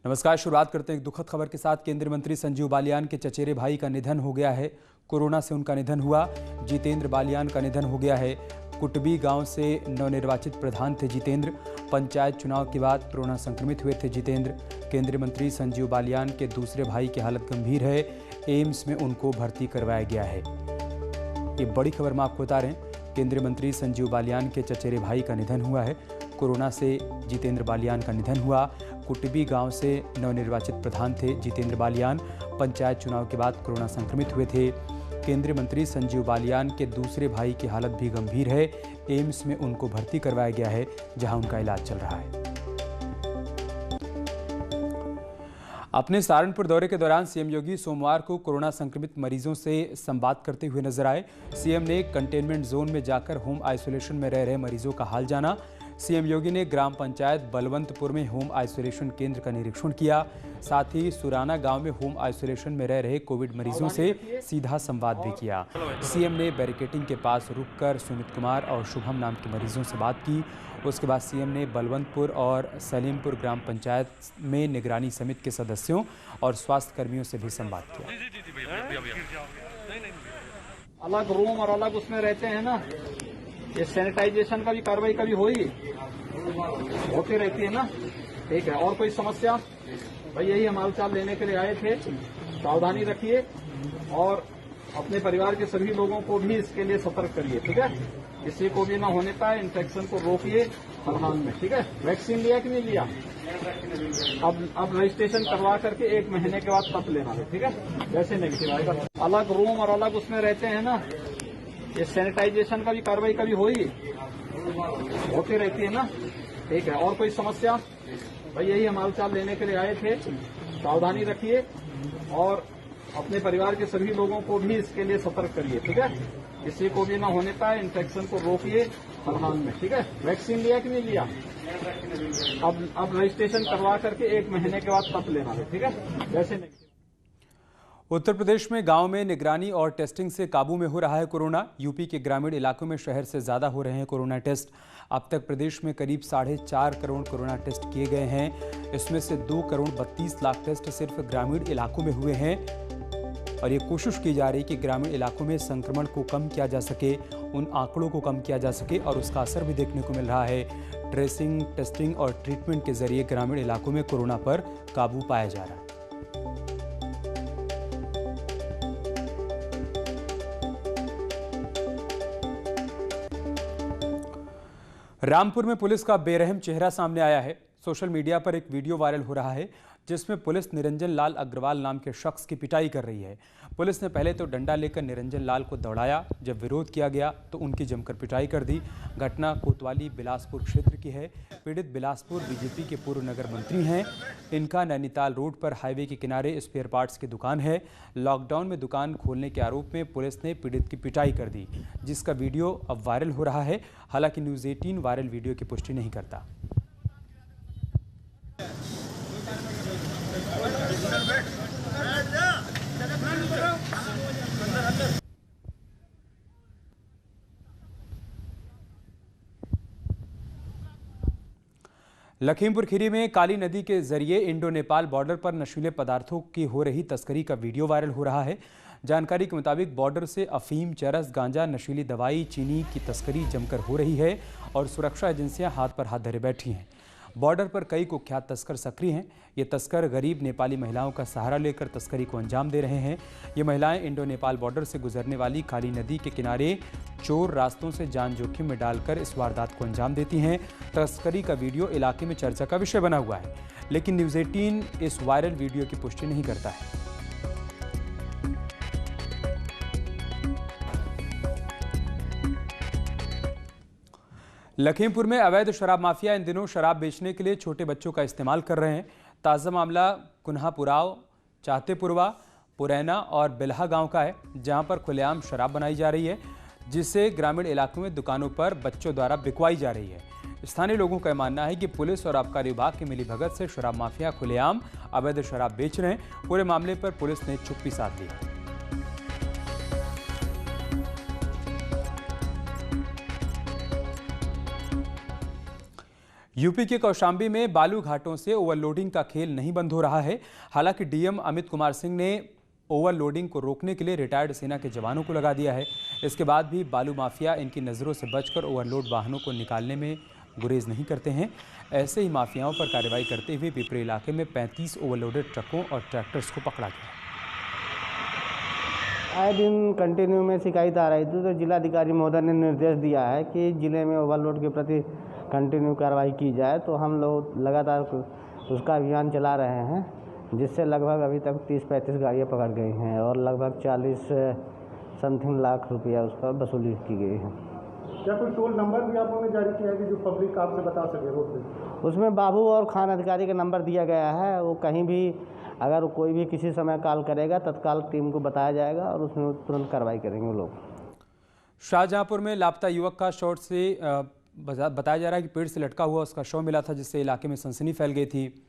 नमस्कार। शुरुआत करते हैं एक दुखद खबर के साथ। केंद्रीय मंत्री संजीव बालियान के चचेरे भाई का निधन हो गया है। कोरोना से उनका निधन हुआ। जितेंद्र बालियान का निधन हो गया है। कुटबी गांव से नवनिर्वाचित प्रधान थे जितेंद्र। पंचायत चुनाव के बाद कोरोना संक्रमित हुए थे जितेंद्र। केंद्रीय मंत्री संजीव बालियान के दूसरे भाई की हालत गंभीर है। एम्स में उनको भर्ती करवाया गया है। ये बड़ी खबर हम आपको बता रहे हैं। केंद्रीय मंत्री संजीव बालियान के चचेरे भाई का निधन हुआ है। कोरोना से जितेंद्र बालियान का निधन हुआ। कुटबी गांव से नवनिर्वाचित प्रधान थे जितेंद्र बालियान। पंचायत चुनाव के बाद कोरोना संक्रमित हुए थे। केंद्रीय मंत्री संजीव बालियान के दूसरे भाई की हालत भी गंभीर है। एम्स में उनको भर्ती करवाया गया है, जहां उनका इलाज चल रहा है। अपने सहारनपुर दौरे के दौरान सीएम योगी सोमवार को कोरोना संक्रमित मरीजों से संवाद करते हुए नजर आए। सीएम ने कंटेनमेंट जोन में जाकर होम आइसोलेशन में रह रहे मरीजों का हाल जाना। सीएम योगी ने ग्राम पंचायत बलवंतपुर में होम आइसोलेशन केंद्र का निरीक्षण किया। साथ ही सुराना गांव में होम आइसोलेशन में रह रहे कोविड मरीजों से सीधा संवाद भी किया। सीएम ने बैरिकेडिंग के पास रुककर सुमित कुमार और शुभम नाम के मरीजों से बात की। उसके बाद सीएम ने बलवंतपुर और सलीमपुर ग्राम पंचायत में निगरानी समिति के सदस्यों और स्वास्थ्य कर्मियों से भी संवाद किया। अलग रूम और अलग उसमें रहते हैं ना, ये सैनिटाइजेशन का भी कार्रवाई कभी होती रहती है ना। ठीक है, और कोई समस्या? भाई यही हम हालचाल लेने के लिए आए थे। सावधानी रखिए और अपने परिवार के सभी लोगों को भी इसके लिए सतर्क करिए। ठीक है, किसी को भी ना होने पाए, इन्फेक्शन को रोकिए हर हाल में। ठीक है, वैक्सीन लिया कि नहीं लिया? अब रजिस्ट्रेशन करवा करके 1 महीने के बाद तब लेना है। ठीक है, वैसे नेगेटिव आएगा। अलग रूम और अलग उसमें रहते हैं ना, ये सैनिटाइजेशन का भी कार्रवाई कभी होती रहती है ना। ठीक है, और कोई समस्या? भाई यही हम हालचाल लेने के लिए आए थे। सावधानी रखिए और अपने परिवार के सभी लोगों को भी इसके लिए सतर्क करिए। ठीक है, किसी को भी ना होने पाए, इन्फेक्शन को रोकिए हर हाल में। ठीक है, वैक्सीन लिया कि नहीं लिया? अब रजिस्ट्रेशन करवा करके 1 महीने के बाद तब लेना है। ठीक है, वैसे नहीं। उत्तर प्रदेश में गांव में निगरानी और टेस्टिंग से काबू में हो रहा है कोरोना। यूपी के ग्रामीण इलाकों में शहर से ज्यादा हो रहे हैं कोरोना टेस्ट। अब तक प्रदेश में करीब 4.5 करोड़ कोरोना टेस्ट किए गए हैं। इसमें से 2 करोड़ 32 लाख टेस्ट सिर्फ ग्रामीण इलाकों में हुए हैं। और ये कोशिश की जा रही है कि ग्रामीण इलाकों में संक्रमण को कम किया जा सके, उन आंकड़ों को कम किया जा सके, और उसका असर भी देखने को मिल रहा है। ट्रेसिंग, टेस्टिंग और ट्रीटमेंट के जरिए ग्रामीण इलाकों में कोरोना पर काबू पाया जा रहा है। रामपुर में पुलिस का बेरहम चेहरा सामने आया है। सोशल मीडिया पर एक वीडियो वायरल हो रहा है जिसमें पुलिस निरंजन लाल अग्रवाल नाम के शख्स की पिटाई कर रही है। पुलिस ने पहले तो डंडा लेकर निरंजन लाल को दौड़ाया। जब विरोध किया गया तो उनकी जमकर पिटाई कर दी। घटना कोतवाली बिलासपुर क्षेत्र की है। पीड़ित बिलासपुर बीजेपी के पूर्व नगर मंत्री हैं। इनका नैनीताल रोड पर हाईवे के किनारे स्पेयर पार्ट्स की दुकान है। लॉकडाउन में दुकान खोलने के आरोप में पुलिस ने पीड़ित की पिटाई कर दी, जिसका वीडियो अब वायरल हो रहा है। हालांकि न्यूज़ 18 वायरल वीडियो की पुष्टि नहीं करता। लखीमपुर खीरी में काली नदी के जरिए इंडो नेपाल बॉर्डर पर नशीले पदार्थों की हो रही तस्करी का वीडियो वायरल हो रहा है। जानकारी के मुताबिक बॉर्डर से अफीम, चरस, गांजा, नशीली दवाई, चीनी की तस्करी जमकर हो रही है और सुरक्षा एजेंसियां हाथ पर हाथ धरे बैठी हैं। बॉर्डर पर कई कुख्यात तस्कर सक्रिय हैं। ये तस्कर गरीब नेपाली महिलाओं का सहारा लेकर तस्करी को अंजाम दे रहे हैं। ये महिलाएं इंडो नेपाल बॉर्डर से गुजरने वाली काली नदी के किनारे चोर रास्तों से जान जोखिम में डालकर इस वारदात को अंजाम देती हैं। तस्करी का वीडियो इलाके में चर्चा का विषय बना हुआ है, लेकिन न्यूज़ 18 इस वायरल वीडियो की पुष्टि नहीं करता है। लखीमपुर में अवैध शराब माफिया इन दिनों शराब बेचने के लिए छोटे बच्चों का इस्तेमाल कर रहे हैं। ताज़ा मामला कुन्हापुराव, चाहतेपुरवा, पुरैना और बिल्हा गांव का है, जहां पर खुलेआम शराब बनाई जा रही है, जिसे ग्रामीण इलाकों में दुकानों पर बच्चों द्वारा बिकवाई जा रही है। स्थानीय लोगों का मानना है कि पुलिस और आबकारी विभाग की मिलीभगत से शराब माफिया खुलेआम अवैध शराब बेच रहे हैं। पूरे मामले पर पुलिस ने चुप्पी साध ली। यूपी के कौशाम्बी में बालू घाटों से ओवरलोडिंग का खेल नहीं बंद हो रहा है। हालांकि डीएम अमित कुमार सिंह ने ओवरलोडिंग को रोकने के लिए रिटायर्ड सेना के जवानों को लगा दिया है। इसके बाद भी बालू माफिया इनकी नज़रों से बचकर ओवरलोड वाहनों को निकालने में गुरेज नहीं करते हैं। ऐसे ही माफियाओं पर कार्रवाई करते हुए पिपरी इलाके में 35 ओवरलोडेड ट्रकों और ट्रैक्टर्स को पकड़ा गया। आए दिन कंटिन्यू में शिकायत आ रही थी, तो जिलाधिकारी महोदय ने निर्देश दिया है कि जिले में ओवरलोड के प्रति कंटिन्यू कार्रवाई की जाए। तो हम लोग लगातार उसका अभियान चला रहे हैं, जिससे लगभग अभी तक 30-35 गाड़ियाँ पकड़ गई हैं और लगभग 40 समथिंग लाख रुपया उस पर वसूली की गई है। क्या कोई टोल नंबर भी आप लोगों ने जारी किया है कि जो पब्लिक आपसे बता सके रोड पे? उसमें बाबू और खान अधिकारी का नंबर दिया गया है। वो कहीं भी अगर कोई भी किसी समय कॉल करेगा, तत्काल टीम को बताया जाएगा और उसमें तुरंत कार्रवाई करेंगे वो लोग। शाहजहांपुर में लापता युवक का शॉर्ट से बताया जा रहा है कि पेड़ से लटका हुआ उसका शव मिला था, जिससे इलाके में सनसनी फैल गई थी।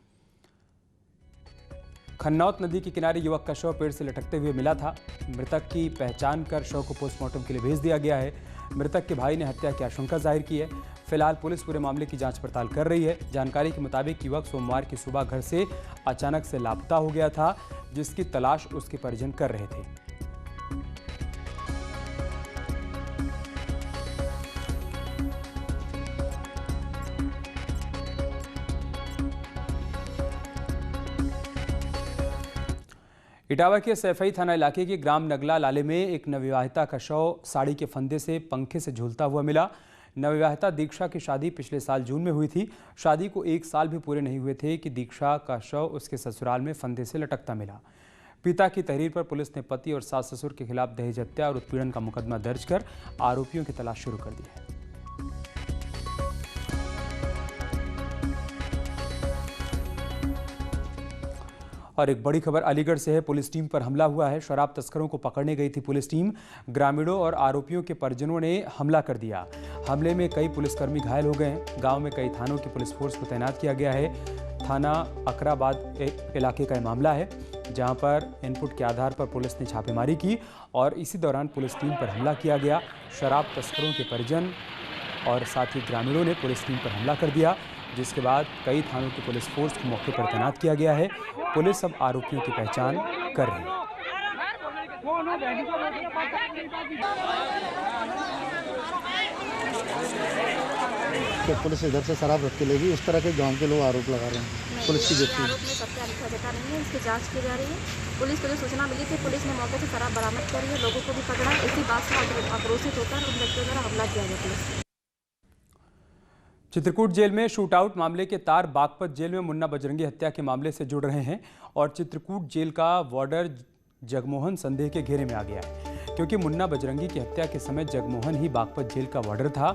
खन्नौत नदी के किनारे युवक का शव पेड़ से लटकते हुए मिला था। मृतक की पहचान कर शव को पोस्टमार्टम के लिए भेज दिया गया है। मृतक के भाई ने हत्या की आशंका जाहिर की है। फिलहाल पुलिस पूरे मामले की जांच पड़ताल कर रही है। जानकारी के मुताबिक युवक सोमवार की सुबह घर से अचानक से लापता हो गया था, जिसकी तलाश उसके परिजन कर रहे थे। इटावा के सैफई थाना इलाके के ग्राम नगला लाले में एक नवविवाहिता का शव साड़ी के फंदे से पंखे से झूलता हुआ मिला। नवविवाहिता दीक्षा की शादी पिछले साल जून में हुई थी। शादी को 1 साल भी पूरे नहीं हुए थे कि दीक्षा का शव उसके ससुराल में फंदे से लटकता मिला। पिता की तहरीर पर पुलिस ने पति और सास ससुर के खिलाफ दहेज हत्या और उत्पीड़न का मुकदमा दर्ज कर आरोपियों की तलाश शुरू कर दी है। और एक बड़ी खबर अलीगढ़ से है। पुलिस टीम पर हमला हुआ है। शराब तस्करों को पकड़ने गई थी पुलिस टीम। ग्रामीणों और आरोपियों के परिजनों ने हमला कर दिया। हमले में कई पुलिसकर्मी घायल हो गए हैं। गांव में कई थानों की पुलिस फोर्स को तैनात किया गया है। थाना अकराबाद इलाके का मामला है, जहां पर इनपुट के आधार पर पुलिस ने छापेमारी की और इसी दौरान पुलिस टीम पर हमला किया गया। शराब तस्करों के परिजन और साथ ही ग्रामीणों ने पुलिस टीम पर हमला कर दिया, जिसके बाद कई थानों की पुलिस फोर्स को मौके पर तैनात किया गया है। पुलिस अब आरोपियों की पहचान कर रही है। तो पुलिस इधर से शराब रख के लेगी, उस तरह के गांव के लोग आरोप लगा रहे हैं। पुलिस की आरोप में सत्य लिखा जाता नहीं है, इसकी जांच की जा रही है। पुलिस को जो सूचना मिली थी, पुलिस ने मौके से शराब बरामद करी है, लोगों को भी पकड़ा है। इसी बात से आक्रोशित होकर उन व्यक्तियों द्वारा हमला किया गया पुलिस। चित्रकूट जेल में शूटआउट मामले के तार बागपत जेल में मुन्ना बजरंगी हत्या के मामले से जुड़ रहे हैं और चित्रकूट जेल का वार्डर जगमोहन संदेह के घेरे में आ गया है, क्योंकि मुन्ना बजरंगी की हत्या के समय जगमोहन ही बागपत जेल का वार्डर था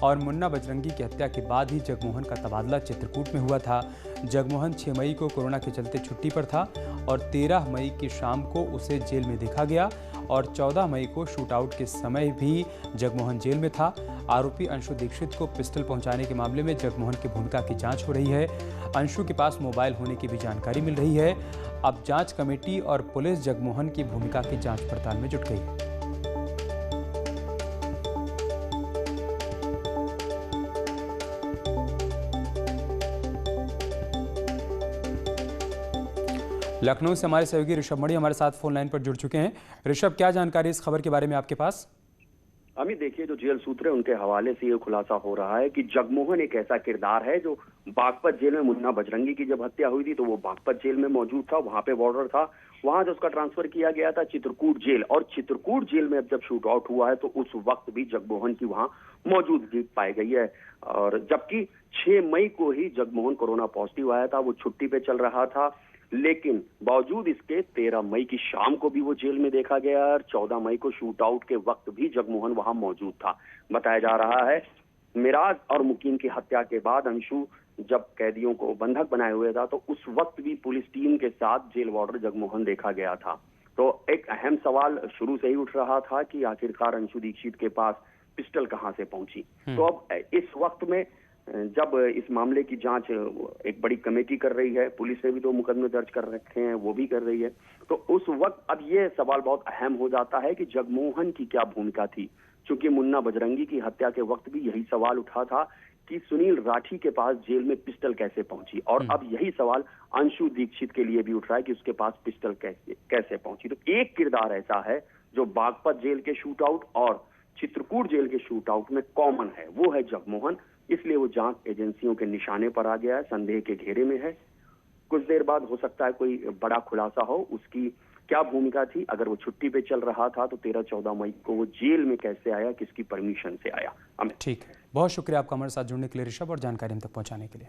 और मुन्ना बजरंगी की हत्या के बाद ही जगमोहन का तबादला चित्रकूट में हुआ था। जगमोहन 6 मई को कोरोना के चलते छुट्टी पर था और 13 मई की शाम को उसे जेल में देखा गया और 14 मई को शूटआउट के समय भी जगमोहन जेल में था। आरोपी अंशु दीक्षित को पिस्टल पहुंचाने के मामले में जगमोहन की भूमिका की जांच हो रही है। अंशु के पास मोबाइल होने की भी जानकारी मिल रही है। अब जांच कमेटी और पुलिस जगमोहन की भूमिका की जांच पड़ताल में जुट गई है। लखनऊ से हमारे सहयोगी ऋषभ मणि हमारे साथ फोन लाइन पर जुड़ चुके हैं। ऋषभ, क्या जानकारी इस खबर के बारे में आपके पास? अमित, देखिए, जो जेल सूत्र है उनके हवाले से ये खुलासा हो रहा है कि जगमोहन एक ऐसा किरदार है जो बागपत जेल में मुन्ना बजरंगी की जब हत्या हुई थी तो वो बागपत जेल में मौजूद था, वहां पे वार्डर था। वहां से उसका ट्रांसफर किया गया था चित्रकूट जेल और चित्रकूट जेल में अब जब शूट आउट हुआ है तो उस वक्त भी जगमोहन की वहां मौजूदगी पाई गई है। और जबकि 6 मई को ही जगमोहन कोरोना पॉजिटिव आया था, वो छुट्टी पे चल रहा था, लेकिन बावजूद इसके 13 मई की शाम को भी वो जेल में देखा गया और 14 मई को शूट आउट के वक्त भी जगमोहन वहां मौजूद था। बताया जा रहा है मिराज और मुकीम की हत्या के बाद अंशु जब कैदियों को बंधक बनाए हुए था तो उस वक्त भी पुलिस टीम के साथ जेल वार्डर जगमोहन देखा गया था। तो एक अहम सवाल शुरू से ही उठ रहा था कि आखिरकार अंशु दीक्षित के पास पिस्टल कहां से पहुंची। तो अब इस वक्त में जब इस मामले की जांच एक बड़ी कमेटी कर रही है, पुलिस ने भी 2 मुकदमे दर्ज कर रखे हैं, वो भी कर रही है, तो उस वक्त अब ये सवाल बहुत अहम हो जाता है कि जगमोहन की क्या भूमिका थी, क्योंकि मुन्ना बजरंगी की हत्या के वक्त भी यही सवाल उठा था कि सुनील राठी के पास जेल में पिस्टल कैसे पहुंची, और अब यही सवाल अंशु दीक्षित के लिए भी उठ रहा है कि उसके पास पिस्टल कैसे पहुंची। तो एक किरदार ऐसा है जो बागपत जेल के शूटआउट और चित्रकूट जेल के शूटआउट में कॉमन है, वो है जगमोहन। इसलिए वो जांच एजेंसियों के निशाने पर आ गया है, संदेह के घेरे में है। कुछ देर बाद हो सकता है कोई बड़ा खुलासा हो, उसकी क्या भूमिका थी, अगर वो छुट्टी पे चल रहा था तो 13-14 मई को वो जेल में कैसे आया, किसकी परमिशन से आया। अमित, ठीक है, बहुत शुक्रिया आपका हमारे साथ जुड़ने के लिए ऋषभ, और जानकारी हम तक पहुंचाने के लिए।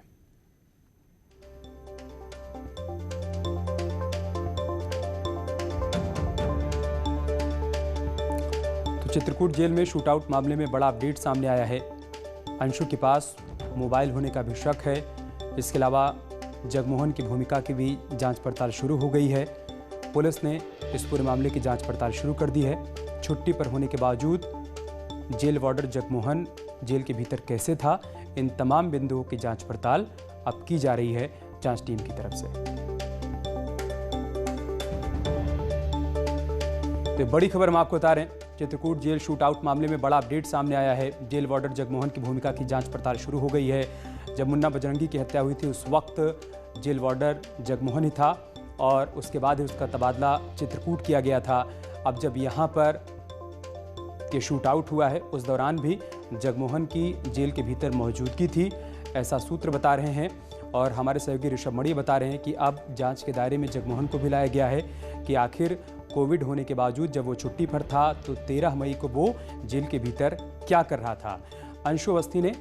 तो चित्रकूट जेल में शूटआउट मामले में बड़ा अपडेट सामने आया है। अंशु के पास मोबाइल होने का भी शक है। इसके अलावा जगमोहन की भूमिका की भी जांच पड़ताल शुरू हो गई है। पुलिस ने इस पूरे मामले की जांच पड़ताल शुरू कर दी है। छुट्टी पर होने के बावजूद जेल वार्डर जगमोहन जेल के भीतर कैसे था, इन तमाम बिंदुओं की जांच पड़ताल अब की जा रही है जांच टीम की तरफ से। तो बड़ी खबर हम आपको बता रहे हैं, चित्रकूट जेल शूटआउट मामले में बड़ा अपडेट सामने आया है। जेल वार्डर जगमोहन की भूमिका की जांच पड़ताल शुरू हो गई है। जब मुन्ना बजरंगी की हत्या हुई थी उस वक्त जेल वार्डर जगमोहन ही था, और उसके बाद ही उसका तबादला चित्रकूट किया गया था। अब जब यहाँ पर के शूटआउट हुआ है उस दौरान भी जगमोहन की जेल के भीतर मौजूदगी थी, ऐसा सूत्र बता रहे हैं। और हमारे सहयोगी ऋषभ मणि बता रहे हैं कि अब जांच के दायरे में जगमोहन को भी लाया गया है कि आखिर कोविड होने के बावजूद जब वो छुट्टी पर था तो 13 मई को वो जेल के भीतर क्या कर रहा था। अंशु अवस्थी ने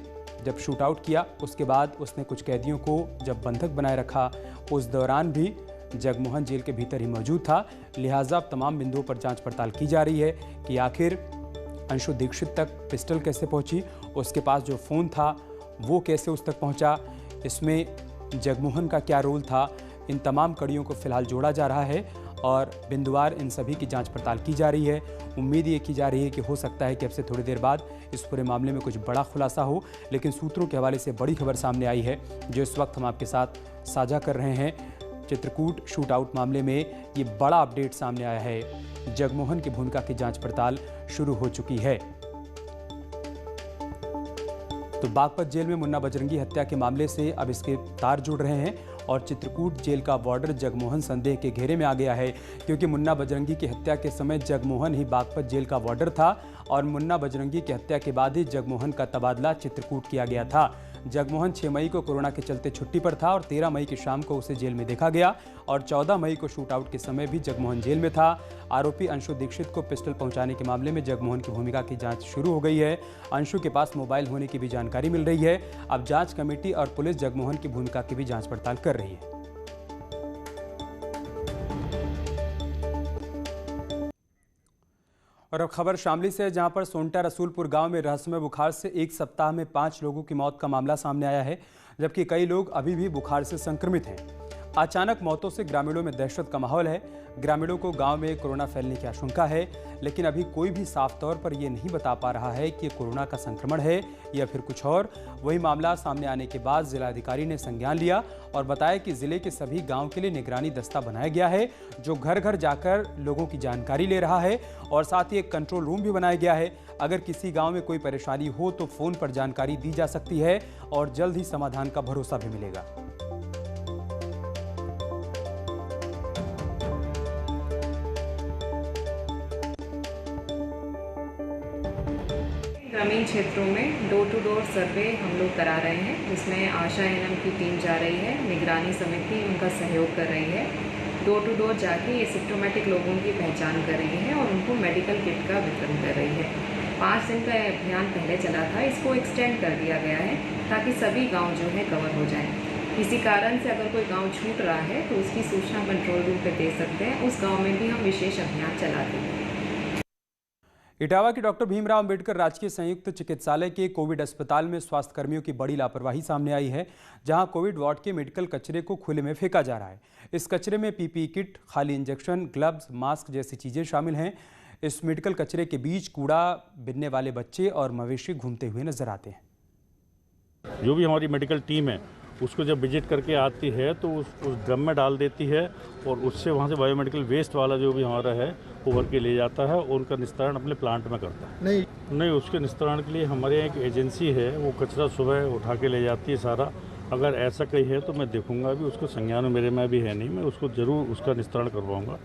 जब शूटआउट किया उसके बाद उसने कुछ कैदियों को जब बंधक बनाए रखा, उस दौरान भी जगमोहन जेल के भीतर ही मौजूद था। लिहाजा तमाम बिंदुओं पर जांच पड़ताल की जा रही है कि आखिर अंशु दीक्षित तक पिस्टल कैसे पहुंची, उसके पास जो फ़ोन था वो कैसे उस तक पहुंचा, इसमें जगमोहन का क्या रोल था। इन तमाम कड़ियों को फिलहाल जोड़ा जा रहा है और बिंदुवार इन सभी की जांच पड़ताल की जा रही है। उम्मीद ये की जा रही है कि हो सकता है कि अब से थोड़ी देर बाद इस पूरे मामले में कुछ बड़ा खुलासा हो, लेकिन सूत्रों के हवाले से बड़ी खबर सामने आई है जो इस वक्त हम आपके साथ साझा कर रहे हैं। चित्रकूट शूटआउट मामले में ये बड़ा अपडेट सामने आया है। जगमोहन की भूमिका की जांच पड़ताल शुरू हो चुकी है। तो बागपत जेल में मुन्ना बजरंगी हत्या के मामले से अब इसके तार जुड़ रहे हैं और चित्रकूट जेल का वार्डर जगमोहन संदेह के घेरे में आ गया है, क्योंकि मुन्ना बजरंगी की हत्या के समय जगमोहन ही बागपत जेल का वार्डर था और मुन्ना बजरंगी की हत्या के बाद ही जगमोहन का तबादला चित्रकूट किया गया था। जगमोहन 6 मई को कोरोना के चलते छुट्टी पर था और 13 मई की शाम को उसे जेल में देखा गया और 14 मई को शूटआउट के समय भी जगमोहन जेल में था। आरोपी अंशु दीक्षित को पिस्टल पहुंचाने के मामले में जगमोहन की भूमिका की जांच शुरू हो गई है। अंशु के पास मोबाइल होने की भी जानकारी मिल रही है। अब जांच कमेटी और पुलिस जगमोहन की भूमिका की भी जांच पड़ताल कर रही है। और अब खबर शामली से, जहां पर सोनटा रसूलपुर गांव में रहस्यमय बुखार से एक सप्ताह में 5 लोगों की मौत का मामला सामने आया है, जबकि कई लोग अभी भी बुखार से संक्रमित हैं। अचानक मौतों से ग्रामीणों में दहशत का माहौल है। ग्रामीणों को गांव में कोरोना फैलने की आशंका है, लेकिन अभी कोई भी साफ तौर पर यह नहीं बता पा रहा है कि कोरोना का संक्रमण है या फिर कुछ और। वही मामला सामने आने के बाद जिलाधिकारी ने संज्ञान लिया और बताया कि जिले के सभी गांव के लिए निगरानी दस्ता बनाया गया है, जो घर घर जाकर लोगों की जानकारी ले रहा है और साथ ही एक कंट्रोल रूम भी बनाया गया है। अगर किसी गांव में कोई परेशानी हो तो फोन पर जानकारी दी जा सकती है और जल्द ही समाधान का भरोसा भी मिलेगा। ग्रामीण क्षेत्रों में डोर टू डोर सर्वे हम लोग करा रहे हैं, जिसमें आशा एनएम की टीम जा रही है, निगरानी समिति उनका सहयोग कर रही है। डोर टू डोर जाके एसिम्प्टोमेटिक लोगों की पहचान कर रही है और उनको मेडिकल किट का वितरण कर रही है। 5 दिन का अभियान पहले चला था, इसको एक्सटेंड कर दिया गया है ताकि सभी गाँव जो है कवर हो जाएँ। किसी कारण से अगर कोई गाँव छूट रहा है तो उसकी सूचना कंट्रोल रूम पर दे सकते हैं, उस गाँव में भी हम विशेष अभियान चलाते हैं। इटावा के डॉक्टर भीमराव अंबेडकर राजकीय संयुक्त चिकित्सालय के कोविड अस्पताल में स्वास्थ्यकर्मियों की बड़ी लापरवाही सामने आई है, जहां कोविड वार्ड के मेडिकल कचरे को खुले में फेंका जा रहा है। इस कचरे में पीपीई किट, खाली इंजेक्शन, ग्लव्स, मास्क जैसी चीजें शामिल हैं। इस मेडिकल कचरे के बीच कूड़ा बिनने वाले बच्चे और मवेशी घूमते हुए नजर आते हैं। जो भी हमारी मेडिकल टीम है उसको जब विजिट करके आती है तो उस ड्रम में डाल देती है और उससे वहाँ से बायोमेडिकल वेस्ट वाला जो भी हमारा है वो भर के ले जाता है और उनका निस्तारण अपने प्लांट में करता है। नहीं, उसके निस्तारण के लिए हमारे यहाँ एक एजेंसी है, वो कचरा सुबह उठा के ले जाती है सारा। अगर ऐसा कहीं है तो मैं देखूंगा भी, उसको संज्ञान मेरे में भी है नहीं, मैं उसको जरूर उसका निस्तारण करवाऊंगा।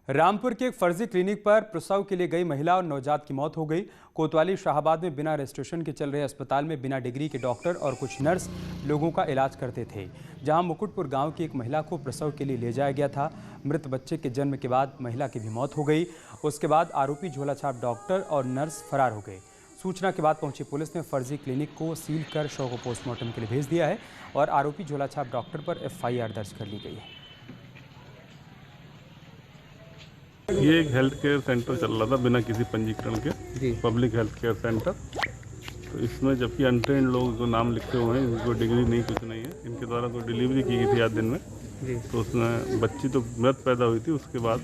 रामपुर के एक फर्जी क्लिनिक पर प्रसव के लिए गई महिला और नवजात की मौत हो गई। कोतवाली शाहबाद में बिना रजिस्ट्रेशन के चल रहे अस्पताल में बिना डिग्री के डॉक्टर और कुछ नर्स लोगों का इलाज करते थे, जहां मुकुटपुर गांव की एक महिला को प्रसव के लिए ले जाया गया था। मृत बच्चे के जन्म के बाद महिला की भी मौत हो गई। उसके बाद आरोपी झोलाछाप डॉक्टर और नर्स फरार हो गए। सूचना के बाद पहुंची पुलिस ने फर्जी क्लिनिक को सील कर शव को पोस्टमार्टम के लिए भेज दिया है और आरोपी झोलाछाप डॉक्टर पर FIR दर्ज कर ली गई है। ये एक हेल्थ केयर सेंटर चल रहा था बिना किसी पंजीकरण के, पब्लिक हेल्थ केयर सेंटर। तो इसमें जबकि अनट्रेंड लोग जो नाम लिखे हुए हैं, इनको डिग्री नहीं, कुछ नहीं है, इनके द्वारा कोई डिलीवरी की गई थी आज दिन में। तो उसमें बच्ची तो मृत पैदा हुई थी, उसके बाद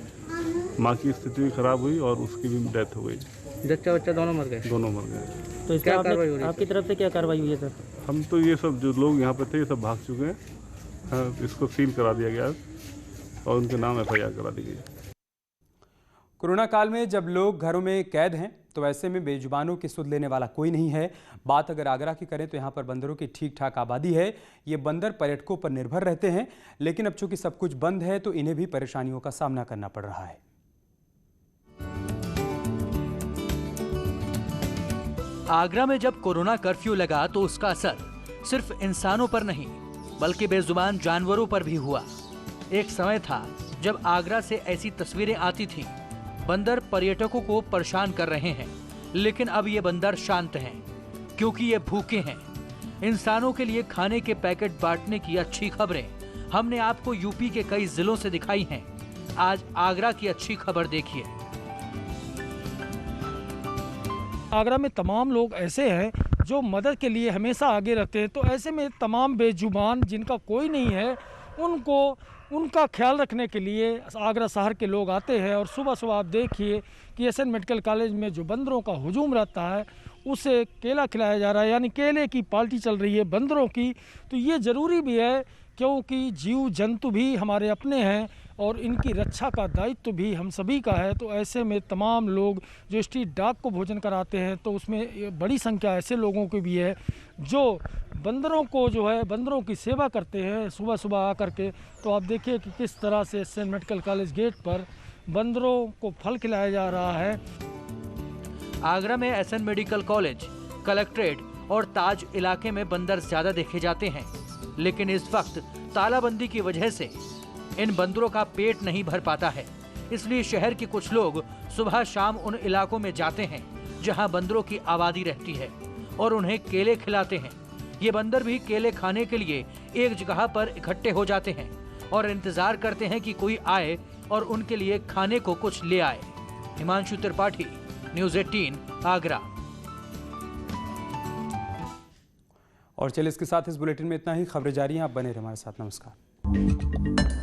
माँ की स्थिति भी खराब हुई और उसकी भी डेथ हो गई। बच्चा दोनों मर गए? दोनों मर गए। तो क्या कार्रवाई हो रही है आपकी तरफ से? क्या कार्रवाई हुई है सर? हम तो ये सब जो लोग यहाँ पे थे ये सब भाग चुके हैं। इसको सील करा दिया गया और उनके नाम FIR करा दी गई। कोरोना काल में जब लोग घरों में कैद हैं तो ऐसे में बेजुबानों की सुध लेने वाला कोई नहीं है। बात अगर आगरा की करें तो यहाँ पर बंदरों की ठीक ठाक आबादी है। ये बंदर पर्यटकों पर निर्भर रहते हैं, लेकिन अब चूंकि सब कुछ बंद है तो इन्हें भी परेशानियों का सामना करना पड़ रहा है। आगरा में जब कोरोना कर्फ्यू लगा तो उसका असर सिर्फ इंसानों पर नहीं बल्कि बेजुबान जानवरों पर भी हुआ। एक समय था जब आगरा से ऐसी तस्वीरें आती थीं, बंदर पर्यटकों को परेशान कर रहे हैं, लेकिन अब ये बंदर शांत हैं क्योंकि ये भूखे हैं। इंसानों के लिए खाने के पैकेट बांटने की अच्छी खबरें हमने आपको यूपी के कई जिलों से दिखाई हैं। आज आगरा की अच्छी खबर देखिए। आगरा में तमाम लोग ऐसे हैं जो मदद के लिए हमेशा आगे रहते हैं, तो ऐसे में तमाम बेजुबान जिनका कोई नहीं है उनका ख्याल रखने के लिए आगरा शहर के लोग आते हैं। और सुबह सुबह आप देखिए कि SN मेडिकल कॉलेज में जो बंदरों का हुजूम रहता है उसे केला खिलाया जा रहा है, यानी केले की पार्टी चल रही है बंदरों की। तो ये ज़रूरी भी है क्योंकि जीव जंतु भी हमारे अपने हैं और इनकी रक्षा का दायित्व भी हम सभी का है। तो ऐसे में तमाम लोग जो स्ट्रीट डॉग को भोजन कराते हैं तो उसमें बड़ी संख्या ऐसे लोगों की भी है जो बंदरों को जो है बंदरों की सेवा करते हैं सुबह सुबह आकर के। तो आप देखिए कि किस तरह से SN मेडिकल कॉलेज गेट पर बंदरों को फल खिलाया जा रहा है। आगरा में SN मेडिकल कॉलेज, कलेक्ट्रेट और ताज इलाके में बंदर ज्यादा देखे जाते हैं, लेकिन इस वक्त तालाबंदी की वजह से इन बंदरों का पेट नहीं भर पाता है। इसलिए शहर के कुछ लोग सुबह शाम उन इलाकों में जाते हैं जहां बंदरों की आबादी रहती है और उन्हें केले खिलाते हैं। ये बंदर भी केले खाने के लिए एक जगह पर इकट्ठे हो जाते हैं और इंतजार करते हैं कि कोई आए और उनके लिए खाने को कुछ ले आए। हिमांशु त्रिपाठी, न्यूज़ 18, आगरा। और चलिए इसके साथ इस बुलेटिन में इतना ही। खबरें जारी हैं, आप बने रहिए हमारे साथ। नमस्कार।